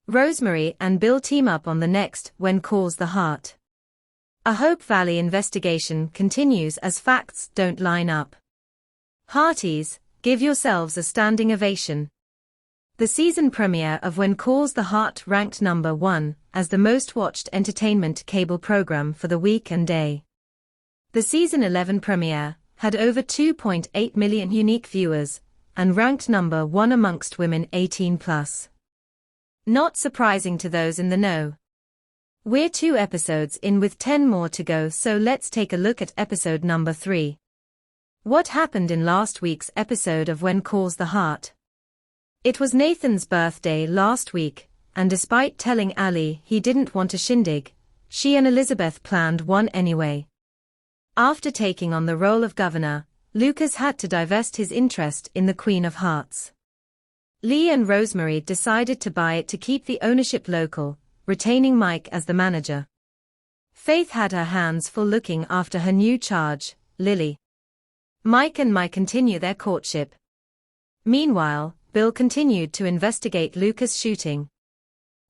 Rosemary and Bill team up on the next When Calls the Heart. A Hope Valley investigation continues as facts don't line up. Hearties, give yourselves a standing ovation. The season premiere of When Calls the Heart ranked number 1 as the most watched entertainment cable program for the week and day. The season 11 premiere had over 2.8 million unique viewers and ranked number 1 amongst women 18+. Not surprising to those in the know. We're 2 episodes in with 10 more to go, so let's take a look at episode number 3. What happened in last week's episode of When Calls the Heart? It was Nathan's birthday last week, and despite telling Ali he didn't want a shindig, she and Elizabeth planned one anyway. After taking on the role of governor, Lucas had to divest his interest in the Queen of Hearts. Lee and Rosemary decided to buy it to keep the ownership local, retaining Mike as the manager. Faith had her hands full looking after her new charge, Lily. Mike and Mike continue their courtship. Meanwhile, Bill continued to investigate Lucas' shooting.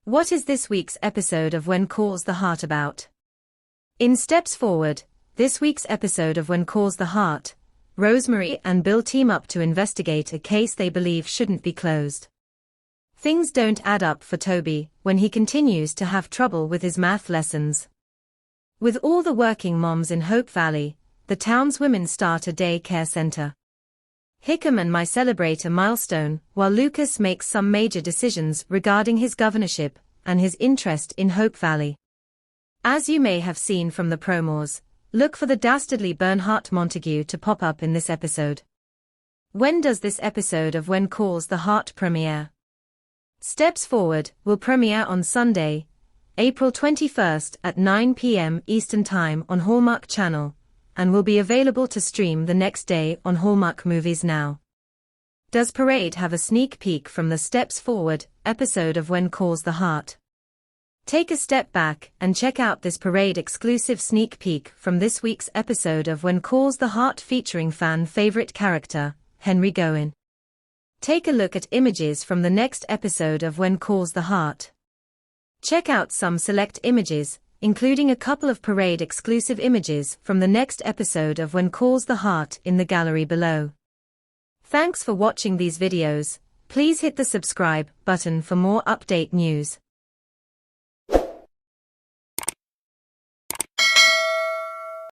What is this week's episode of When Calls the Heart about? In Steps Forward, this week's episode of When Calls the Heart, Rosemary and Bill team up to investigate a case they believe shouldn't be closed. Things don't add up for Toby when he continues to have trouble with his math lessons. With all the working moms in Hope Valley, the town's women start a day care center. Hickam and Mai celebrate a milestone while Lucas makes some major decisions regarding his governorship and his interest in Hope Valley. As you may have seen from the promos, look for the dastardly Bernhardt Montague to pop up in this episode. When does this episode of When Calls the Heart premiere? Steps Forward will premiere on Sunday, April 21st at 9 p.m. Eastern Time on Hallmark Channel, and will be available to stream the next day on Hallmark Movies Now. Does Parade have a sneak peek from the Steps Forward episode of When Calls the Heart? Take a step back and check out this Parade exclusive sneak peek from this week's episode of When Calls the Heart featuring fan favorite character, Henry Gowen. Take a look at images from the next episode of When Calls the Heart. Check out some select images, including a couple of Parade exclusive images from the next episode of When Calls the Heart in the gallery below. Thanks for watching these videos. Please hit the subscribe button for more update news.